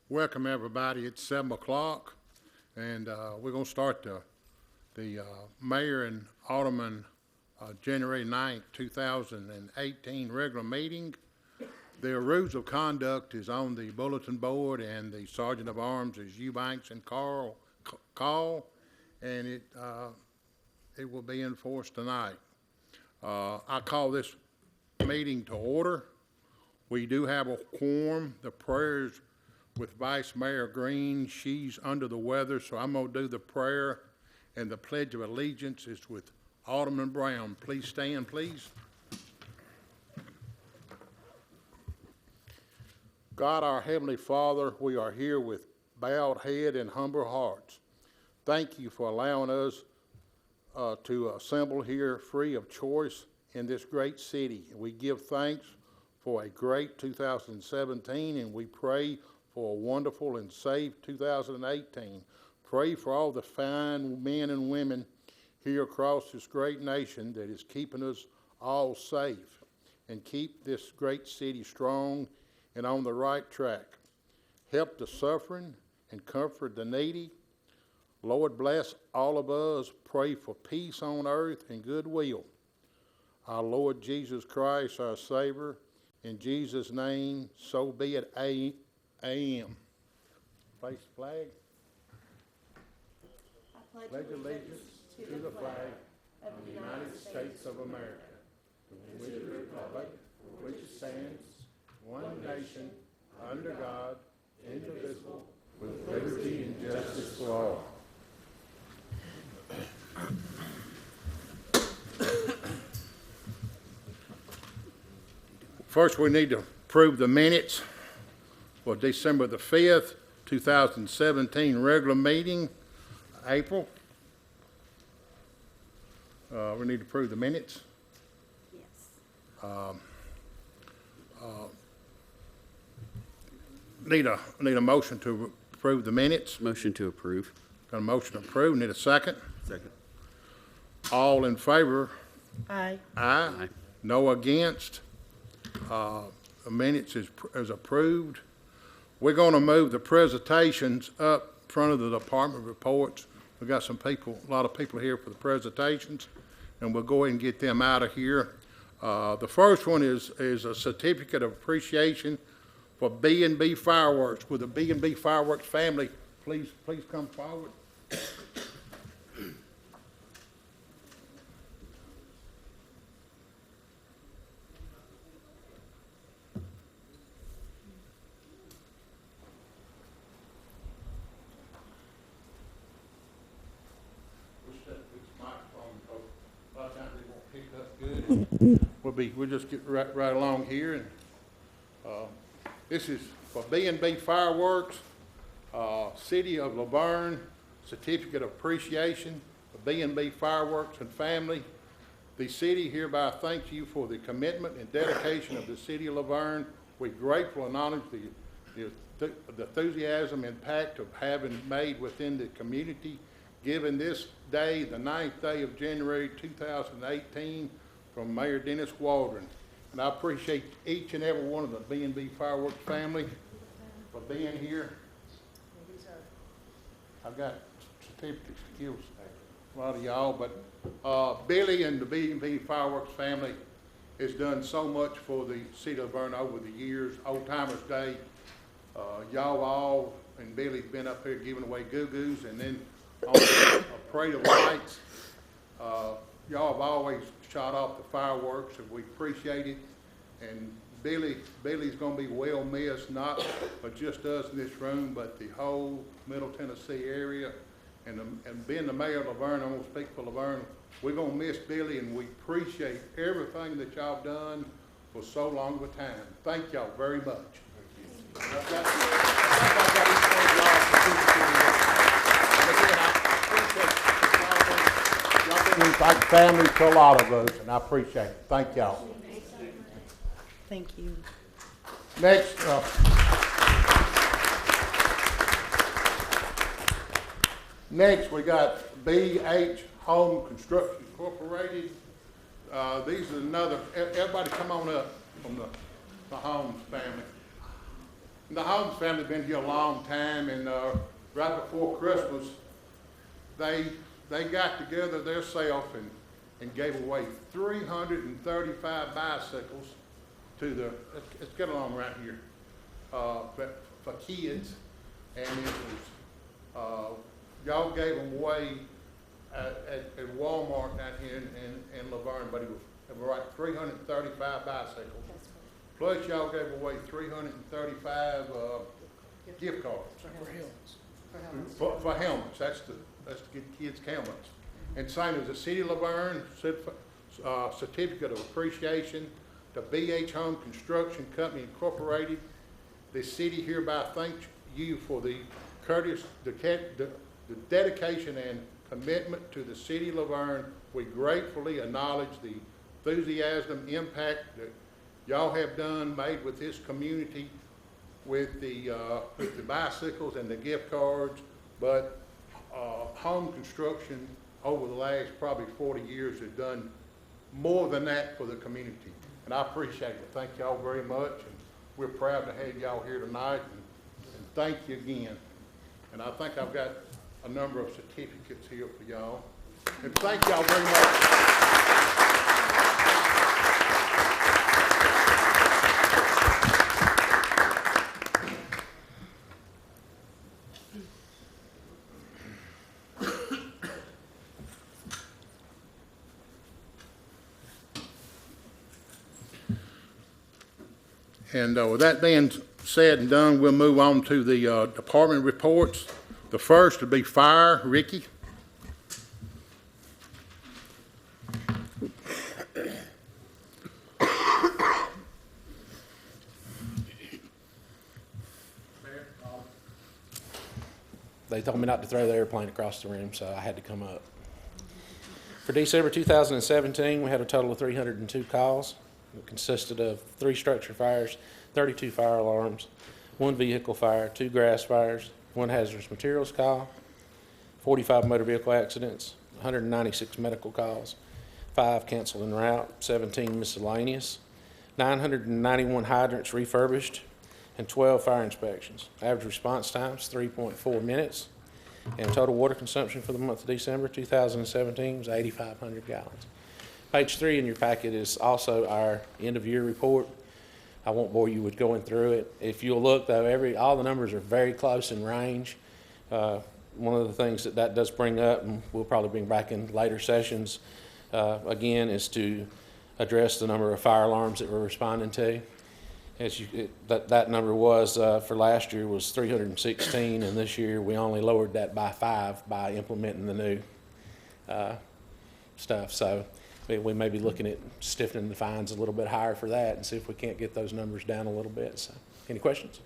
Welcome everybody. It's 7 o'clock, and we're going to start the Mayor and Aldermen January 9th, 2018 regular meeting. The rules of conduct is on the bulletin board, and the Sergeant of Arms is Eubanks and Call, and it will be enforced tonight. I call this meeting to order. We do have a quorum. The prayers with Vice Mayor Green. She's under the weather, so I'm going to do the prayer, and the Pledge of Allegiance is with Alderman Brown. Please stand, please. God, our Heavenly Father, we are here with bowed head and humble hearts. Thank you for allowing us to assemble here free of choice in this great city. We give thanks for a great 2017, and we pray for a wonderful and safe 2018. Pray for all the fine men and women here across this great nation that is keeping us all safe, and keep this great city strong and on the right track. Help the suffering and comfort the needy. Lord, bless all of us. Pray for peace on earth and goodwill. Our Lord Jesus Christ, our Savior, in Jesus' name, so be it. Amen. Place the flag. I pledge allegiance to the flag of the United States of America, to the republic for which it stands, one nation, under God, indivisible, with liberty and justice for all. First, we need to approve the minutes for December the 5th, 2017 regular meeting, April. We need to approve the minutes. Yes. Need a motion to approve the minutes. Motion to approve. Got a motion to approve. Need a second. Second. All in favor? Aye. Aye. Aye. No against. The minutes is approved. We're going to move the presentations up front of the department reports. We've got some people, a lot of people here for the presentations, and we'll go ahead and get them out of here. The first one is a certificate of appreciation for B&B Fireworks. With the B&B Fireworks family, please come forward. We'll just get right along here, and this is for B&B Fireworks, City of Laverne, Certificate of Appreciation for B&B Fireworks and family. The city hereby thanks you for the commitment and dedication of the City of Laverne. We're grateful and honored the enthusiasm and impact of having made within the community, given this day, the 9th day of January 2018, from Mayor Dennis Waldron. And I appreciate each and every one of the B&B Fireworks family for being here. I've got certificates to give a lot of y'all, but Billy and the B&B Fireworks family has done so much for the City of Vergne over the years. Old Timers Day, y'all all and Billy's been up here giving away goo-goos, and then on a parade of lights, y'all have always shot off the fireworks, and we appreciate it. And Billy's going to be well missed, not but just us in this room, but the whole Middle Tennessee area. And being the mayor of Laverne, I'm going to speak for Laverne. We're going to miss Billy, and we appreciate everything that y'all done for so long of a time. Thank y'all very much. Like family to a lot of us, and I appreciate it. Thank y'all. Thank you. Next, we got BH Home Construction Incorporated. These are everybody come on up from the Holmes family. The Holmes family been here a long time, and right before Christmas, they got together themselves and gave away 335 bicycles to the, let's get along right here, for kids. And it was, y'all gave them away at Walmart down here in Laverne, but it was right 335 bicycles. Plus y'all gave away 335 gift cards. For helmets. That's to get kids helmets. And same as the City of Laverne, certificate of appreciation to BH Home Construction Company Incorporated. The city hereby thanks you for the dedication and commitment to the City of Laverne. We gratefully acknowledge the enthusiasm, impact that y'all have made with this community with the bicycles and the gift cards, but home construction over the last probably 40 years has done more than that for the community. And I appreciate it. Thank y'all very much. And we're proud to have y'all here tonight. And thank you again. And I think I've got a number of certificates here for y'all. And thank y'all very much. And with that being said and done, we'll move on to the department reports. The first would be fire. Ricky. They told me not to throw the airplane across the room, so I had to come up. For December 2017, we had a total of 302 calls. It consisted of 3 structure fires, 32 fire alarms, 1 vehicle fire, 2 grass fires, 1 hazardous materials call, 45 motor vehicle accidents, 196 medical calls, 5 canceled en route, 17 miscellaneous, 991 hydrants refurbished, and 12 fire inspections. Average response times 3.4 minutes, and total water consumption for the month of December 2017 was 8,500 gallons. Page 3 in your packet is also our end-of-year report. I won't bore you with going through it. If you'll look, though, all the numbers are very close in range. One of the things that does bring up, and we'll probably bring back in later sessions, again, is to address the number of fire alarms that we're responding to. That number was, for last year, was 316, and this year we only lowered that by 5 by implementing the new stuff. So we may be looking at stiffening the fines a little bit higher for that and see if we can't get those numbers down a little bit. So, any questions?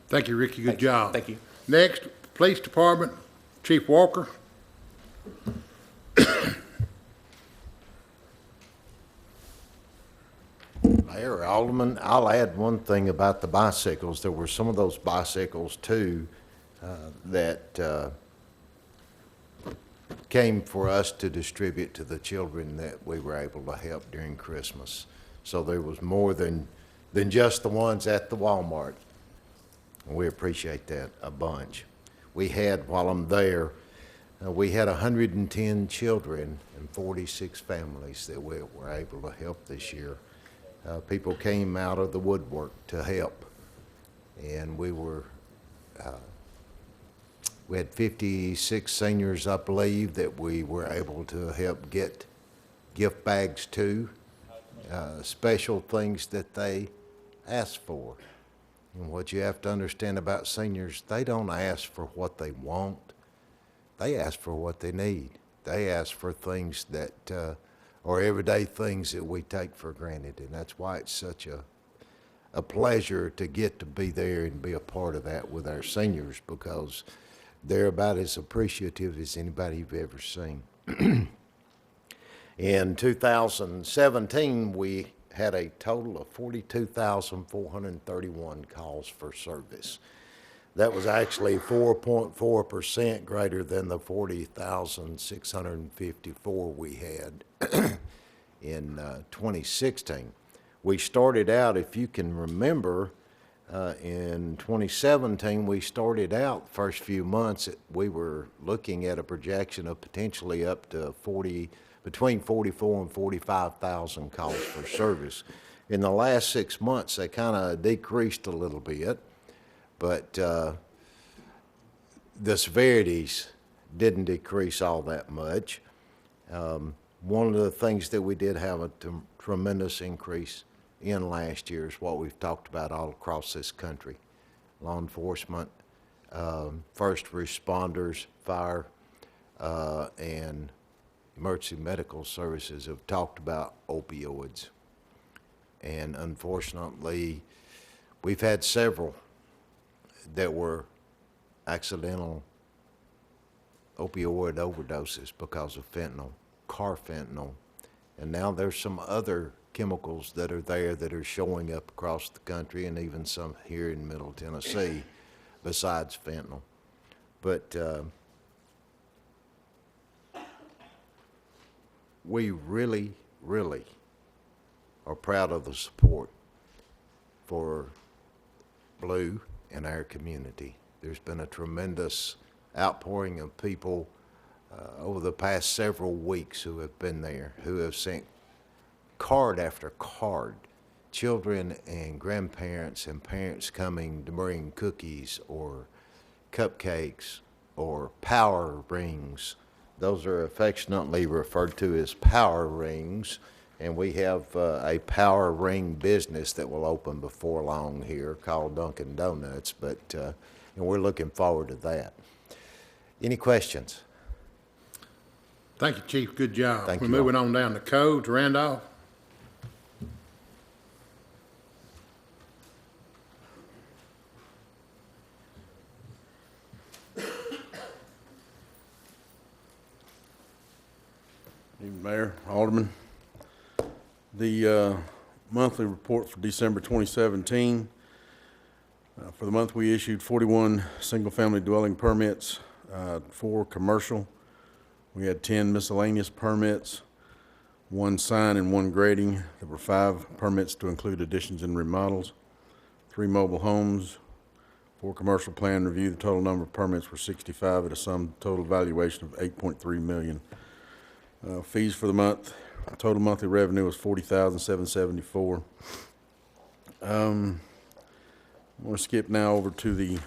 Thank you, Ricky. Good job. Thank you. Next, Police Department, Chief Walker. Mayor Alderman, I'll add one thing about the bicycles. There were some of those bicycles too that came for us to distribute to the children that we were able to help during Christmas. So there was more than just the ones at the Walmart. And we appreciate that a bunch. We had, while I'm there, we had 110 children and 46 families that we were able to help this year. People came out of the woodwork to help, and we had 56 seniors, I believe, that we were able to help get gift bags to, special things that they asked for. And what you have to understand about seniors, they don't ask for what they want, they ask for what they need. They ask for things that are everyday things that we take for granted, and that's why it's such a pleasure to get to be there and be a part of that with our seniors, because they're about as appreciative as anybody you've ever seen. In 2017, we had a total of 42,431 calls for service. That was actually 4.4% greater than the 40,654 we had in 2016. We started out, if you can remember, In 2017, we started out, first few months, we were looking at a projection of potentially up to between 44 and 45,000 calls for service. In the last 6 months, they kind of decreased a little bit, but the severities didn't decrease all that much. One of the things that we did have a tremendous increase in last year is what we've talked about all across this country. Law enforcement, first responders, fire, and emergency medical services have talked about opioids. And unfortunately, we've had several that were accidental opioid overdoses because of fentanyl, carfentanil, and now there's some other chemicals that are there that are showing up across the country and even some here in Middle Tennessee besides fentanyl. But we really, really are proud of the support for Blue in our community. There's been a tremendous outpouring of people over the past several weeks who have been there, who have sent card after card, children and grandparents and parents coming to bring cookies or cupcakes or power rings. Those are affectionately referred to as power rings, and we have a power ring business that will open before long here called Dunkin' Donuts, and we're looking forward to that. Any questions? Thank you, Chief. Good job. Thank We're you all. moving on down to codes. Randolph? Evening, Mayor, Alderman. The monthly report for December 2017. For the month, we issued 41 single-family dwelling permits, 4 commercial. We had 10 miscellaneous permits, 1 sign and 1 grading. There were 5 permits to include additions and remodels, 3 mobile homes, 4 commercial plan review. The total number of permits were 65 at a sum total valuation of $8.3 million. Fees for the month, total monthly revenue was $40,774. I'm going to skip now over to the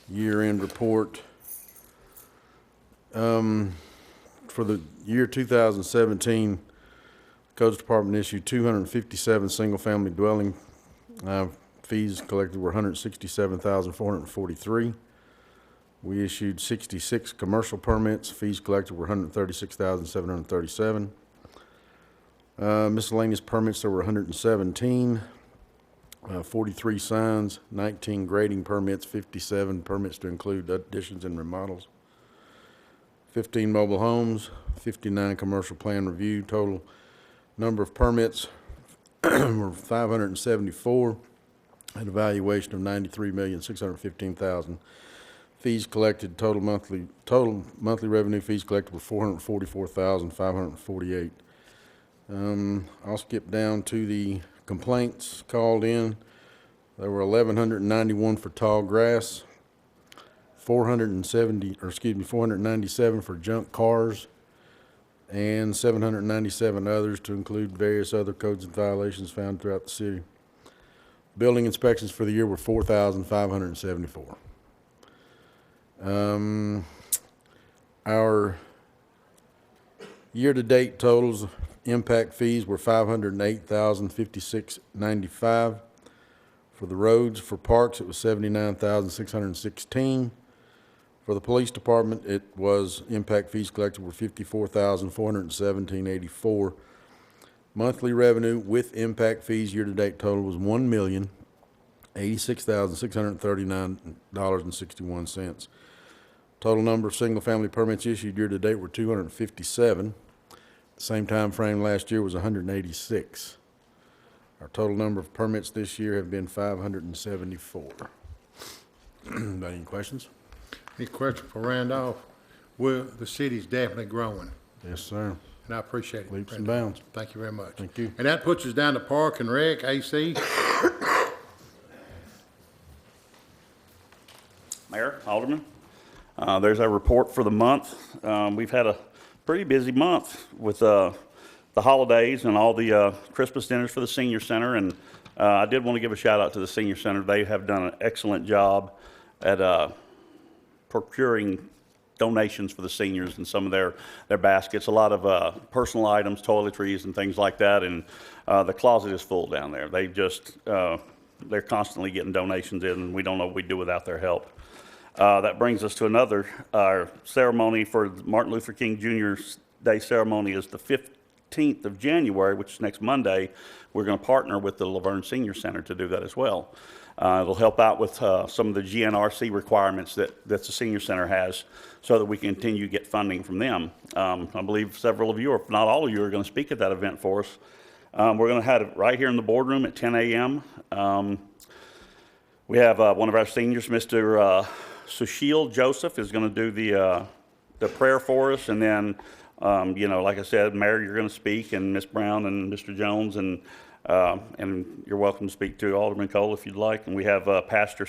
year-end report. For the year 2017, the Codes Department issued 257 single-family dwelling. Fees collected were $167,443. We issued 66 commercial permits. Fees collected were $136,737. Miscellaneous permits, there were 117. 43 signs, 19 grading permits, 57 permits to include additions and remodels, 15 mobile homes, 59 commercial plan review. Total number of permits were 574 at a valuation of $93,615,000. Fees collected, total monthly revenue fees collected were $444,548. I'll skip down to the complaints called in. There were 1,191 for tall grass, 497 for junk cars, and 797 others to include various other codes and violations found throughout the city. Building inspections for the year were 4,574. Our year-to-date totals, impact fees were $508,056.95. For the roads, for parks, it was $79,616. For the police department, it was impact fees collected were $54,417.84. Monthly revenue with impact fees year-to-date total was $1,086,639.61. Total number of single-family permits issued year-to-date were 257. The same time frame last year was 186. Our total number of permits this year have been 574. Any questions? Any question for Randolph? Well, the city's definitely growing, Yes, sir. and I appreciate it. Leaps and Randolph. bounds. Thank you very much. Thank you. And that puts us down to Park and Rec, AC. Alderman. There's our report for the month. We've had a pretty busy month with the holidays and all the Christmas dinners for the Senior Center. And I did want to give a shout out to the Senior Center. They have done an excellent job at procuring donations for the seniors and some of their baskets, a lot of personal items, toiletries and things like that. And the closet is full down there. They just, they're constantly getting donations in, and we don't know what we'd do without their help. That brings us to another, our ceremony for Martin Luther King Jr. Day ceremony is the 15th of January, which is next Monday. We're going to partner with the Laverne Senior Center to do that as well. It'll help out with some of the GNRC requirements that the Senior Center has so that we can continue to get funding from them. I believe several of you, or if not all of you, are going to speak at that event for us. We're going to have it right here in the boardroom at 10 a.m. We have one of our seniors, Mr. Sushil Joseph, is going to do the prayer for us, and then, you know, like I said, Mayor, you're going to speak, and Ms. Brown and Mr. Jones, and you're welcome to speak to Alderman Cole if you'd like. And we have Pastor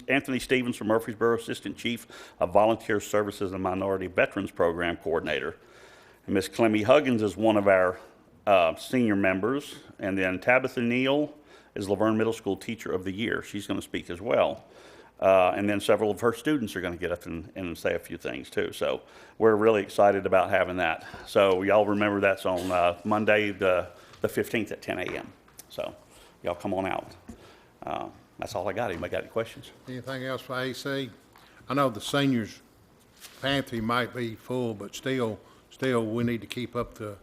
Anthony Stevens from Murfreesboro, Assistant Chief of Volunteer Services and Minority Veterans Program Coordinator. And Ms. Clemmy Huggins is one of our senior members. And then Tabitha Neal is Laverne Middle School Teacher of the Year. She's going to speak as well. And then several of her students are going to get up and say a few things too. So we're really excited about having that. So y'all remember that's on Monday the 15th at 10 a.m. So y'all come on out. That's all I got. Anybody got any questions? Anything else for AC? I know the seniors pantry might be full, but still we need to keep up the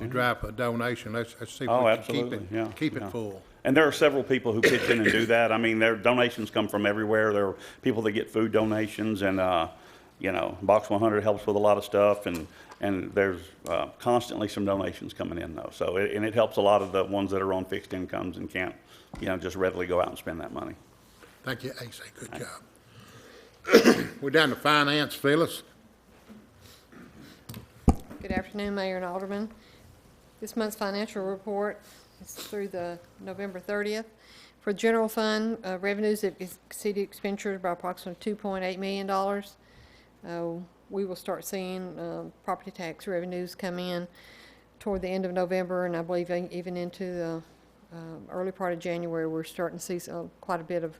drive for a donation. Let's see if Oh, we can absolutely. Yeah, keep it yeah. full. And there are several people who pitch in and do that. I mean, their donations come from everywhere. There are people that get food donations, and you know, Box 100 helps with a lot of stuff, and there's constantly some donations coming in though. So it helps a lot of the ones that are on fixed incomes and can't, you know, just readily go out and spend that money. Thank you, AC. Good job. We're down to finance, Phyllis. Good afternoon, Mayor and Alderman. This month's financial report is through the November 30th. For general fund, revenues have exceeded expenditures by approximately $2.8 million. We will start seeing property tax revenues come in toward the end of November, and I believe even into the early part of January, we're starting to see quite a bit of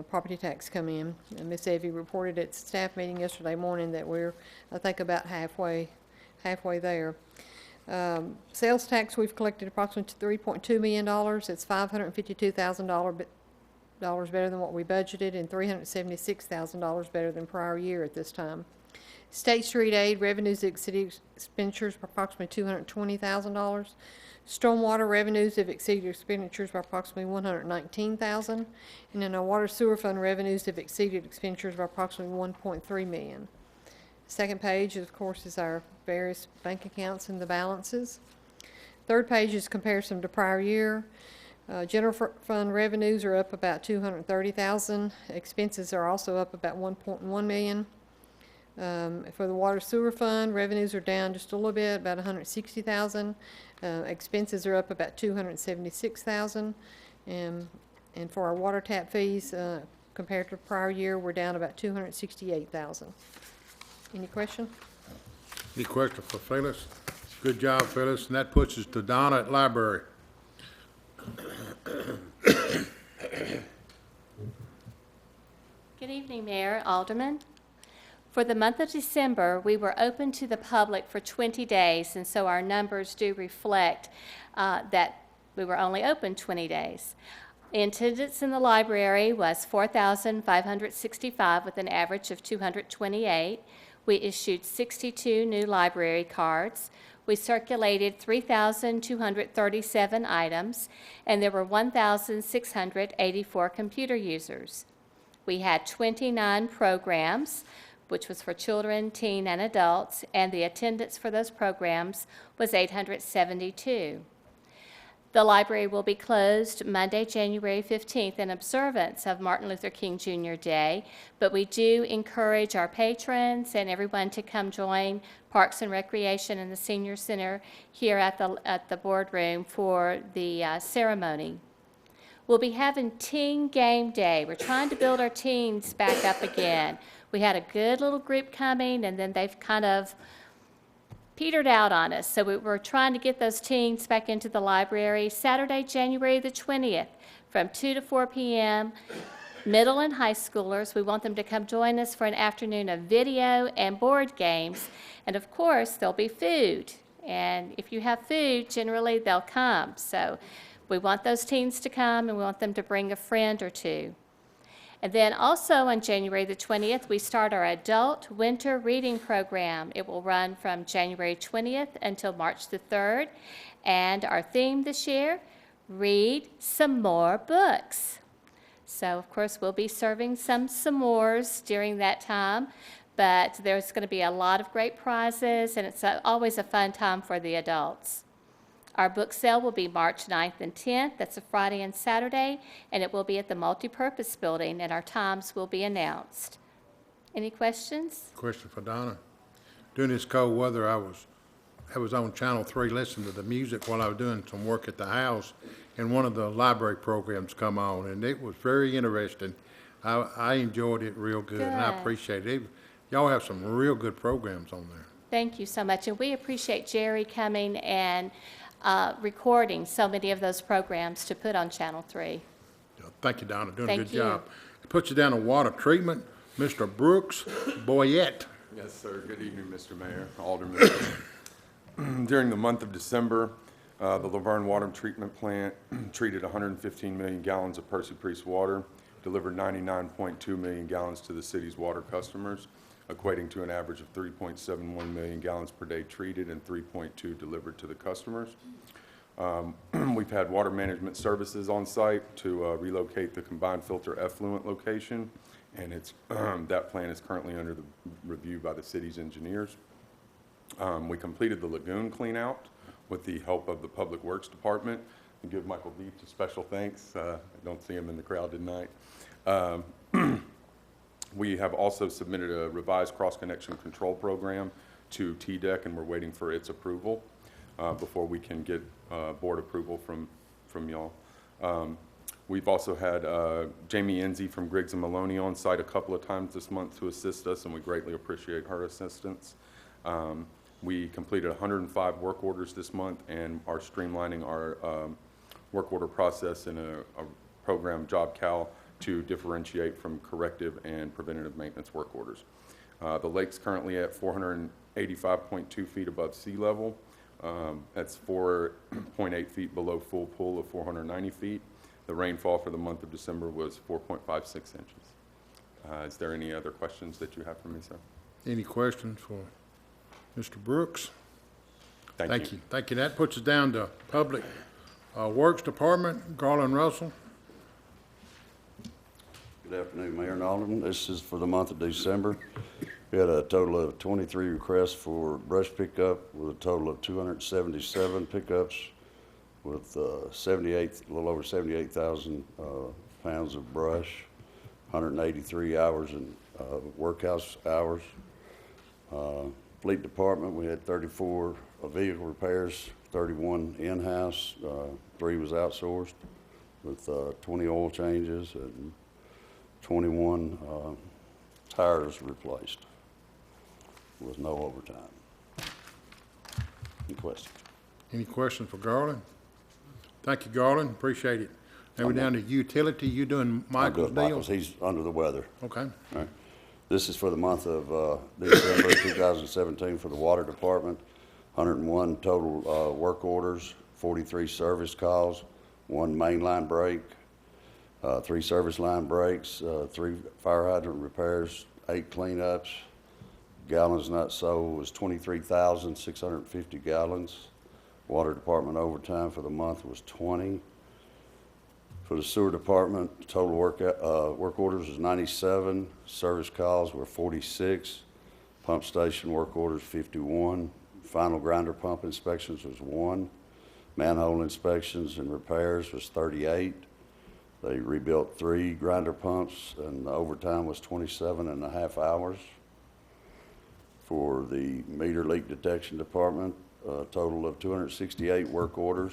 property tax come in. And Ms. Evie reported at staff meeting yesterday morning that we're, I think, about halfway there. Sales tax, we've collected approximately $3.2 million. It's $552,000 better than what we budgeted, and $376,000 better than prior year at this time. State Street Aid revenues exceeded expenditures by approximately $220,000. Stormwater revenues have exceeded expenditures by approximately $119,000, and then our water sewer fund revenues have exceeded expenditures by approximately $1.3 million. Second page, of course, is our various bank accounts and the balances. Third page is comparison to prior year. General fund revenues are up about $230,000. Expenses are also up about $1.1 million. For the water sewer fund, revenues are down just a little bit, about $160,000. Expenses are up about $276,000. And for our water tap fees, compared to prior year, we're down about $268,000. Any question? Any question for Phyllis? Good job, Phyllis. And that puts us to Donna at library. Good evening, Mayor, Alderman. For the month of December, we were open to the public for 20 days, and so our numbers do reflect that we were only open 20 days. Attendance in the library was 4,565 with an average of 228. We issued 62 new library cards. We circulated 3,237 items, and there were 1,684 computer users. We had 29 programs, which was for children, teen, and adults, and the attendance for those programs was 872. The library will be closed Monday, January 15th in observance of Martin Luther King Jr. Day, but we do encourage our patrons and everyone to come join Parks and Recreation and the Senior Center here at the boardroom for the ceremony. We'll be having Teen Game Day. We're trying to build our teens back up again. We had a good little group coming, and then they've kind of petered out on us. So we're trying to get those teens back into the library. Saturday, January the 20th, from 2 to 4 p.m., middle and high schoolers. We want them to come join us for an afternoon of video and board games. And of course, there'll be food. And if you have food, generally they'll come. So we want those teens to come, and we want them to bring a friend or two. And then also on January the 20th, we start our adult winter reading program. It will run from January 20th until March the 3rd. And our theme this year, read some more books. So, of course, we'll be serving some s'mores during that time, but there's going to be a lot of great prizes, and it's always a fun time for the adults. Our book sale will be March 9th and 10th. That's a Friday and Saturday, and it will be at the Multipurpose Building, and our times will be announced. Any questions? Question for Donna. During this cold weather, I was on Channel 3 listening to the music while I was doing some work at the house, and one of the library programs come on, and it was very interesting. I enjoyed it real good, and I Good. appreciate it. Y'all have some real good programs on there. Thank you so much, and we appreciate Jerry coming and recording so many of those programs to put on Channel 3. Thank you, Donna, doing a Thank good you. job. It puts you down to water treatment, Mr. Brooks Boyette. Yes, sir. Good evening, Mr. Mayor, Alderman. During the month of December, the Laverne Water Treatment Plant treated 115 million gallons of Percy Priest water, delivered 99.2 million gallons to the city's water customers, equating to an average of 3.71 million gallons per day treated and 3.2 delivered to the customers. We've had water management services on site to relocate the combined filter effluent location, and that plan is currently under the review by the city's engineers. We completed the lagoon clean out with the help of the Public Works Department. I give Michael Deep a special thanks. I don't see him in the crowd tonight. We have also submitted a revised cross-connection control program to TDEC, and we're waiting for its approval before we can get board approval from y'all. We've also had Jamie Enzi from Griggs and Maloney on site a couple of times this month to assist us, and we greatly appreciate her assistance. We completed 105 work orders this month and are streamlining our work order process in a program, JobCal, to differentiate from corrective and preventative maintenance work orders. The lake's currently at 485.2 feet above sea level. That's 4.8 feet below full pool of 490 feet. The rainfall for the month of December was 4.56 inches. Is there any other questions that you have for me, sir? Any questions for Mr. Brooks? Thank you. Thank you. That puts us down to Public Works Department. Garland Russell. Good afternoon, Mayor and Alderman. This is for the month of December. We had a total of 23 requests for brush pickup with a total of 277 pickups with a little over 78,000 pounds of brush, 183 hours in workhouse hours. Fleet department, we had 34 vehicle repairs, 31 in-house, 3 was outsourced with 20 oil changes and 21 tires replaced with no overtime. Any questions? Any questions for Garland? Thank you, Garland. Appreciate it. Now we're down to utility. You doing Michael's deal? Michael's, he's under the weather. Okay. All right. This is for the month of December 2017 for the water department. 101 total work orders, 43 service calls, 1 main line break, 3 service line breaks, 3 fire hydrant repairs, 8 cleanups. Gallons not sold was 23,650 gallons. Water department overtime for the month was 20. For the sewer department, total work orders was 97. Service calls were 46. Pump station work orders 51. Final grinder pump inspections was 1. Manhole inspections and repairs was 38. They rebuilt 3 grinder pumps, and the overtime was 27.5 hours. For the meter leak detection department, a total of 268 work orders.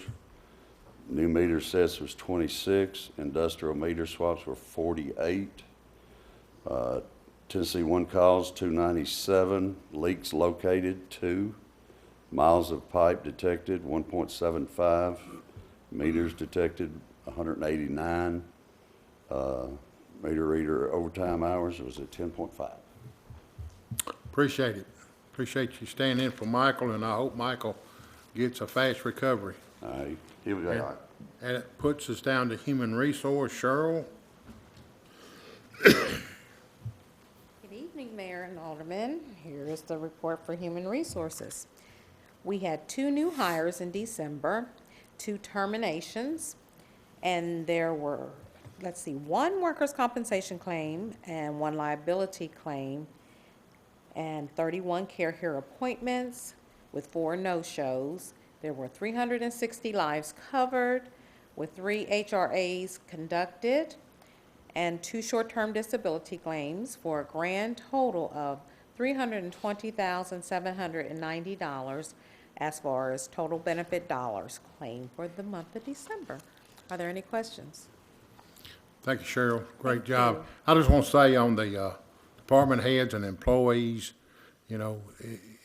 New meter sets was 26. Industrial meter swaps were 48. 2 Tennessee 1 calls, 297. Leaks located, 2. Miles of pipe detected, 1.75. Meters detected, 189. Meter reader overtime hours was at 10.5. Appreciate it. Appreciate you staying in for Michael, and I hope Michael gets a fast recovery. He was all right. And it puts us down to human resource. Cheryl? Good evening, Mayor and Aldermen. Here is the report for Human Resources. We had 2 new hires in December, 2 terminations, and there were, 1 workers' compensation claim and 1 liability claim, and 31 care here appointments with 4 no-shows. There were 360 lives covered with 3 HRAs conducted and 2 short-term disability claims for a grand total of $320,790 as far as total benefit dollars claimed for the month of December. Are there any questions? Thank you, Cheryl. Great Thank job. you. I just want to say on the department heads and employees, you know,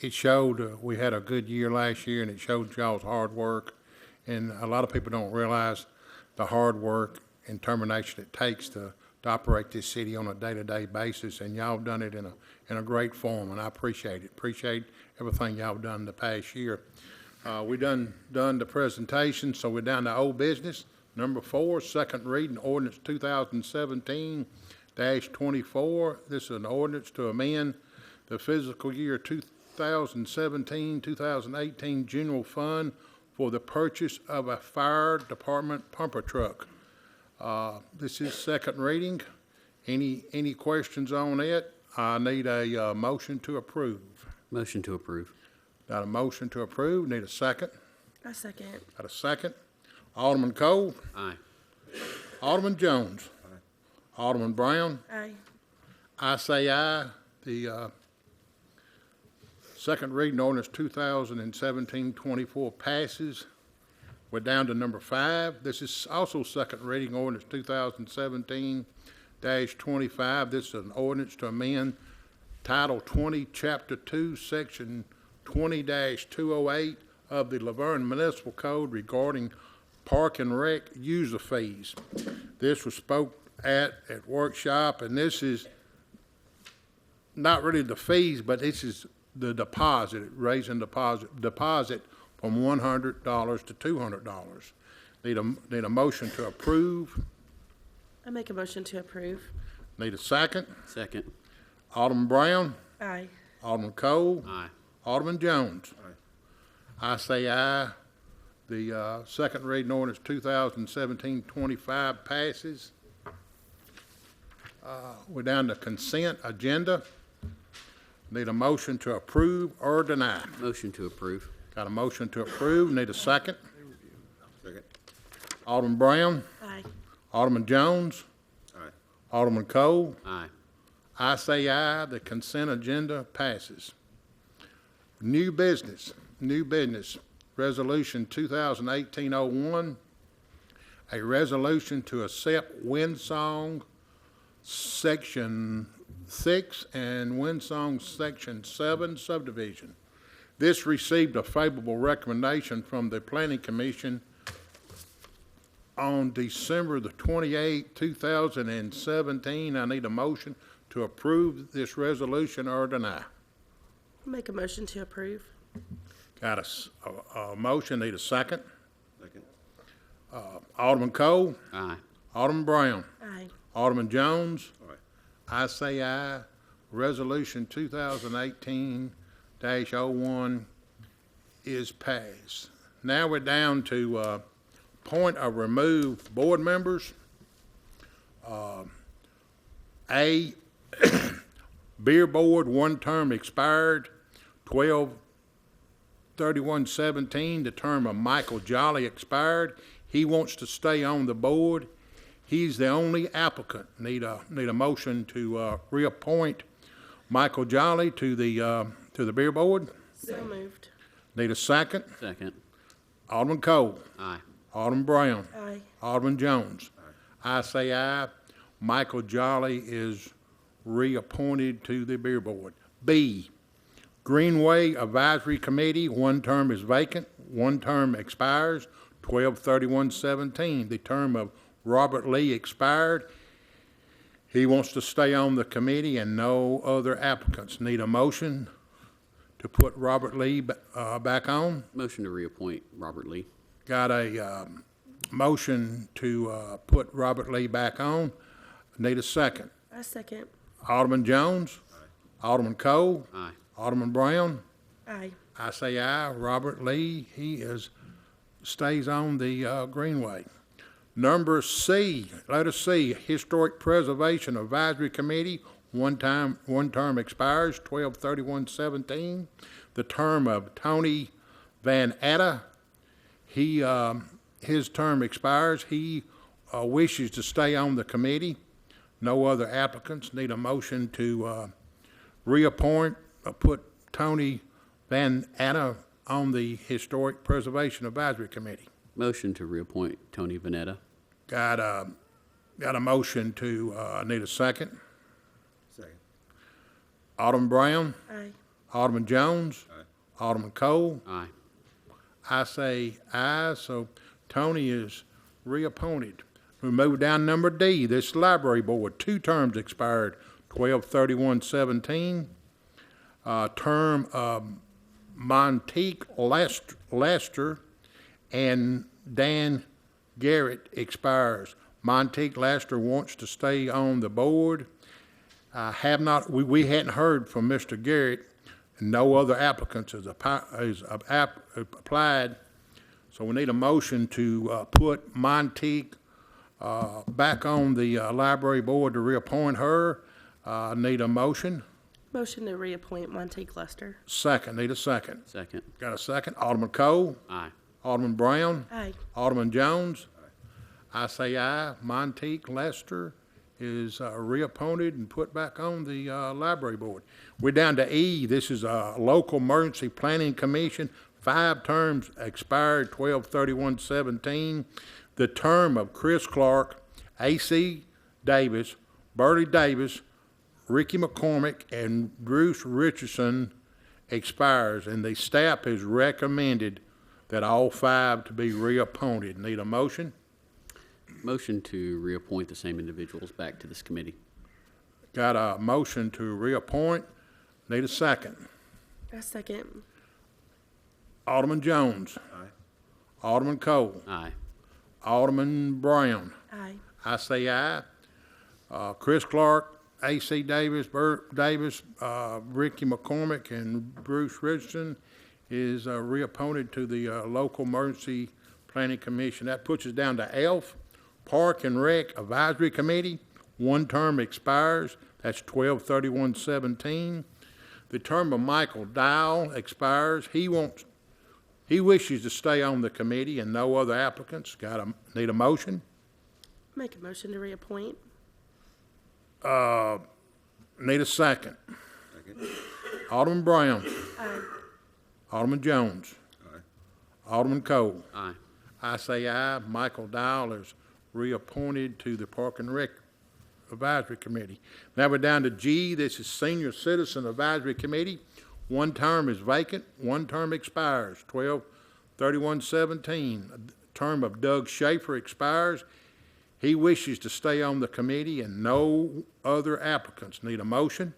it showed we had a good year last year, and it showed y'all's hard work. And a lot of people don't realize the hard work and determination it takes to operate this city on a day-to-day basis, and y'all done it in a great form, and I appreciate it. Appreciate everything y'all done the past year. We done the presentation, so we're down to old business. Number 4, second reading ordinance 2017-24. This is an ordinance to amend the fiscal year 2017-2018 general fund for the purchase of a fire department pumper truck. This is second reading. Any questions on it? I need a motion to approve. Motion to approve. Got a motion to approve. Need a second. I second. Got a second. Alderman Cole. Aye. Alderman Jones. Alderman Brown. Aye. I say aye. The second reading ordinance 2017-24 passes. We're down to number 5. This is also second reading ordinance 2017-25. This is an ordinance to amend Title 20, Chapter 2, Section 20-208 of the Laverne Municipal Code regarding park and rec user fees. This was spoke at workshop, and this is not really the fees, but this is the deposit, raising deposit from $100 to $200. Need a motion to approve. I make a motion to approve. Need a second. Second. Alderman Brown. Aye. Alderman Cole. Aye. Alderman Jones. I say aye. The second reading ordinance 2017-25 passes. We're down to consent agenda. Need a motion to approve or deny. Motion to approve. Got a motion to approve. Need a second. Second. Alderman Brown. Aye. Alderman Jones. Aye. Alderman Cole. Aye. I say aye. The consent agenda passes. New business. Resolution 2018-01, a resolution to accept Windsong Section 6 and Windsong Section 7 subdivision. This received a favorable recommendation from the Planning Commission on December the 28th, 2017. I need a motion to approve this resolution or deny. Make a motion to approve. Got a motion, need a second. Second. Alderman Cole. Aye. Alderman Brown. Aye. Alderman Jones. Aye. I say aye. Resolution 2018-01 is passed. Now we're down to point of remove board members. A, beer board, one term expired, 12/31/17. The term of Michael Jolly expired. He wants to stay on the board. He's the only applicant. Need a motion to reappoint Michael Jolly to the beer board. So moved. Need a second. Second. Alderman Cole. Aye. Alderman Brown. Aye. Alderman Jones. I say aye. Michael Jolly is reappointed to the Beer Board. B, Greenway Advisory Committee, one term is vacant, one term expires 12/31/17. The term of Robert Lee expired. He wants to stay on the committee and no other applicants. Need a motion to put Robert Lee back on? Motion to reappoint Robert Lee. Got a motion to put Robert Lee back on. Need a second. I second. Alderman Jones? Alderman Cole? Aye. Alderman Brown? Aye. I say aye. Robert Lee, he stays on the Greenway. Number C, letter C, Historic Preservation Advisory Committee, one term expires 12/31/17. The term of Tony Van Atta, his term expires. He wishes to stay on the committee. No other applicants. Need a motion to reappoint, put Tony Van Atta on the Historic Preservation Advisory Committee. Motion to reappoint Tony Vanetta. Got a motion to, need a second. Second. Alderman Brown? Aye. Alderman Jones? Aye. Alderman Cole? Aye. I say aye, so Tony is reappointed. We move down number D, this library board, two terms expired 12/31/17. Term of Monteque Lester and Dan Garrett expires. Monteque Lester wants to stay on the board. We hadn't heard from Mr. Garrett, and no other applicants has applied. So we need a motion to put Monteque back on the library board to reappoint her. Need a motion? Motion to reappoint Monteque Lester. Second, need a second. Second. Got a second? Alderman Cole? Aye. Alderman Brown? Aye. Alderman Jones? I say aye. Monteque Lester is reappointed and put back on the library board. We're down to E. This is a local emergency planning commission. 5 terms expired 12/31/17. The term of Chris Clark, A.C. Davis, Burley Davis, Ricky McCormick, and Bruce Richardson expires, and the staff has recommended that all 5 to be reappointed. Need a motion? Motion to reappoint the same individuals back to this committee. Got a motion to reappoint. Need a second. I second. Alderman Jones. Aye. Alderman Cole. Aye. Alderman Brown. Aye. I say aye. Chris Clark, A.C. Davis, Bert Davis, Ricky McCormick, and Bruce Richardson is reappointed to the Local Emergency Planning Commission. That puts us down to F, Park and Rec Advisory Committee. 1 term expires. That's 12/31/17. The term of Michael Dial expires. He wishes to stay on the committee and no other applicants. Need a motion? Make a motion to reappoint. Need a second. Second. Alderman Brown. Aye. Alderman Jones. Aye. Alderman Cole. Aye. I say aye. Michael Dial is reappointed to the Park and Rec Advisory Committee. Now we're down to G. This is Senior Citizen Advisory Committee. 1 term is vacant. 1 term expires 12/31/17. Term of Doug Schaefer expires. He wishes to stay on the committee and no other applicants. Need a motion?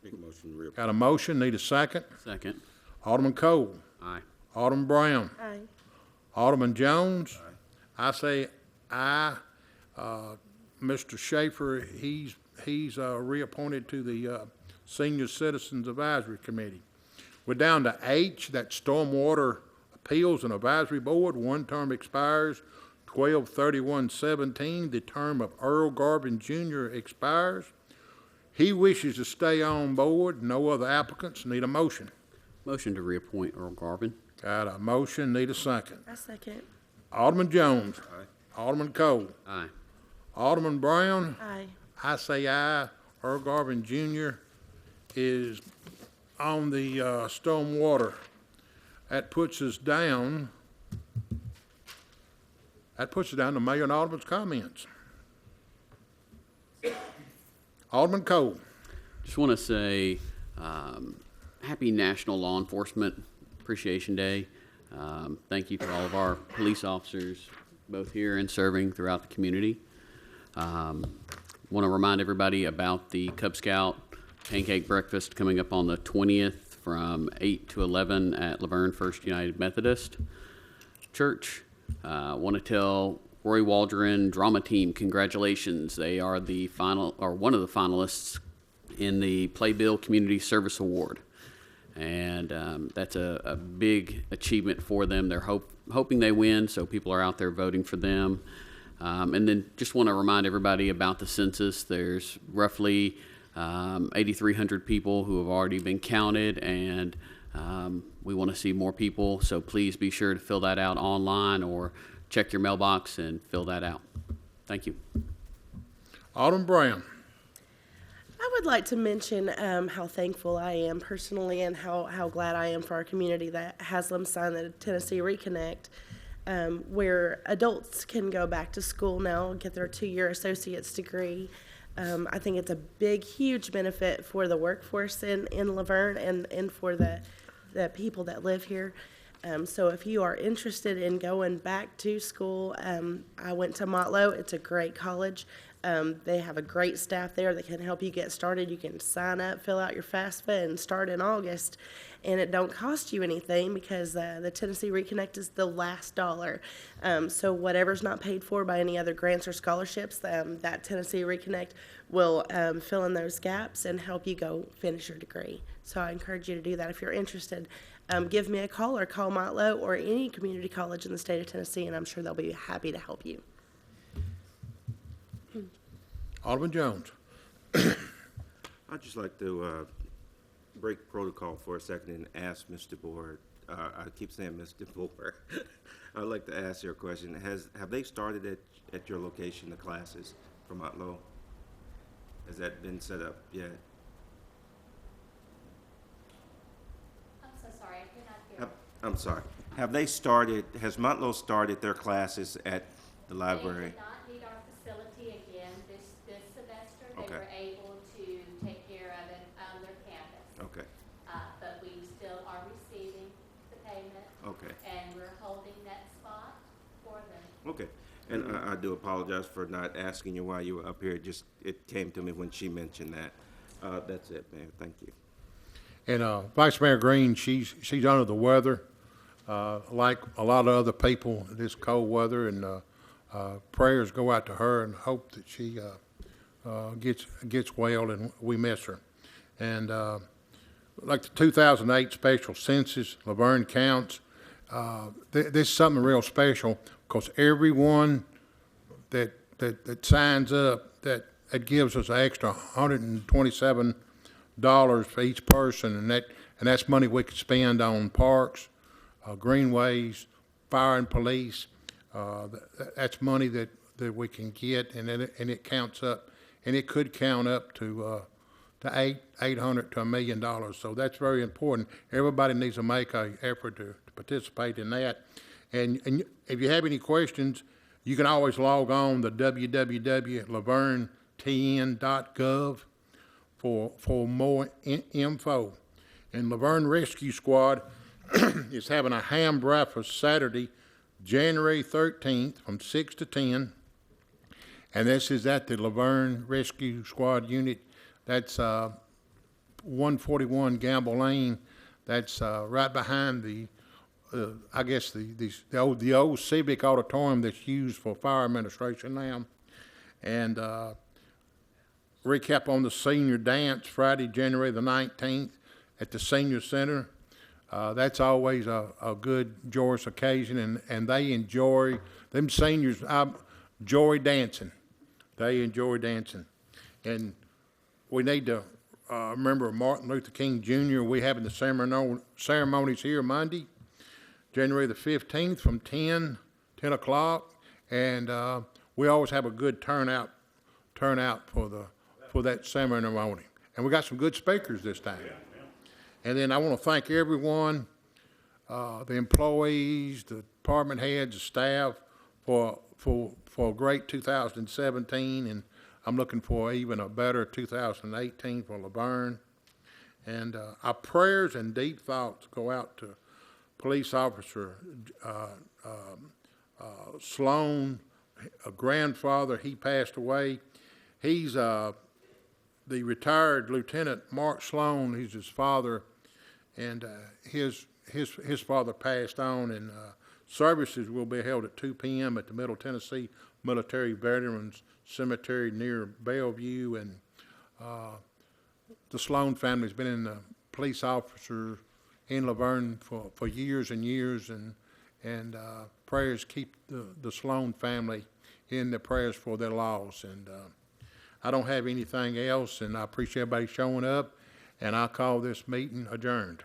Make a motion to reappoint. Got a motion? Need a second? Second. Alderman Cole. Aye. Alderman Brown. Aye. Alderman Jones. I say aye. Mr. Schaefer, he's reappointed to the Senior Citizens Advisory Committee. We're down to H, that's Stormwater Appeals and Advisory Board. 1 term expires 12/31/17. The term of Earl Garvin Jr. expires. He wishes to stay on board. No other applicants. Need a motion. Motion to reappoint Earl Garvin. Got a motion. Need a second. I second. Alderman Jones. Aye. Alderman Cole. Aye. Alderman Brown. Aye. I say aye. Earl Garvin Jr. is on the stormwater. That puts us down to Mayor and Alderman's comments. Alderman Cole. Just want to say happy National Law Enforcement Appreciation Day. Thank you to all of our police officers, both here and serving throughout the community. Want to remind everybody about the Cub Scout Pancake Breakfast coming up on the 20th from 8 to 11 at Laverne First United Methodist Church. Want to tell Roy Waldron Drama Team, congratulations. They are the final, or one of the finalists in the Playbill Community Service Award. And that's a big achievement for them. They're hoping they win, so people are out there voting for them. And then just want to remind everybody about the census. There's roughly 8,300 people who have already been counted, and we want to see more people, so please be sure to fill that out online or check your mailbox and fill that out. Thank you. Alderman Brown. I would like to mention how thankful I am personally and how glad I am for our community that Haslam signed the Tennessee Reconnect, where adults can go back to school now and get their 2-year associate's degree. I think it's a big, huge benefit for the workforce in Laverne and for the people that live here. So if you are interested in going back to school, I went to Motlow. It's a great college. They have a great staff there that can help you get started. You can sign up, fill out your FAFSA, and start in August. And it don't cost you anything because the Tennessee Reconnect is the last dollar. So whatever's not paid for by any other grants or scholarships, that Tennessee Reconnect will fill in those gaps and help you go finish your degree. So I encourage you to do that if you're interested. Give me a call or call Motlow or any community college in the state of Tennessee, and I'm sure they'll be happy to help you. Alderman Jones. I'd just like to break protocol for a second and ask Mr. Board. I keep saying Mr. Board. I'd like to ask you a question. Have they started at your location the classes for Motlow? Has that been set up yet? I'm so sorry, I did not hear. I'm sorry. Have they started? Has Motlow started their classes at the library? They did not need our facility again this semester. They Okay. were able to take care of it on their campus. Okay. But we still are receiving the payment. Okay. And we're holding that spot for them. Okay. And I do apologize for not asking you why you were up here. It came to me when she mentioned that. That's it, Mayor. Thank you. And Vice Mayor Green, she's under the weather, like a lot of other people this cold weather, and prayers go out to her and hope that she gets well, and we miss her. And like the 2008 special census, Laverne counts. This is something real special because everyone that signs up that gives us an extra $127 for each person, and that's money we could spend on parks, greenways, fire and police. That's money that we can get, and it counts up, and it could count up to $800 to $1 million. So that's very important. Everybody needs to make an effort to participate in that. And if you have any questions, you can always log on to www.lavernetn.gov for more info. And Laverne Rescue Squad is having a ham breakfast Saturday, January 13th from 6 to 10. And this is at the Laverne Rescue Squad unit. That's 141 Gamble Lane. That's right behind the old Civic Auditorium that's used for fire administration now. And recap on the senior dance Friday, January the 19th at the Senior Center. That's always a good, joyous occasion, and they enjoy, them seniors enjoy dancing. They enjoy dancing. And we need to remember Martin Luther King Jr. We're having the ceremonies here Monday, January the 15th from 10 o'clock, and we always have a good turnout for that ceremony. And we got some good speakers this time. And then I want to thank everyone, the employees, the department heads, the staff for a great 2017, and I'm looking for even a better 2018 for Laverne. And our prayers and deep thoughts go out to Police Officer Sloan, a grandfather. He passed away. He's the retired Lieutenant Mark Sloan. He's his father, and his father passed on. And services will be held at 2 p.m. at the Middle Tennessee Military Veterans Cemetery near Bellevue. And the Sloan family's been in the police officer in Laverne for years and years, and prayers keep the Sloan family in the prayers for their loss. And I don't have anything else, and I appreciate everybody showing up, and I'll call this meeting adjourned.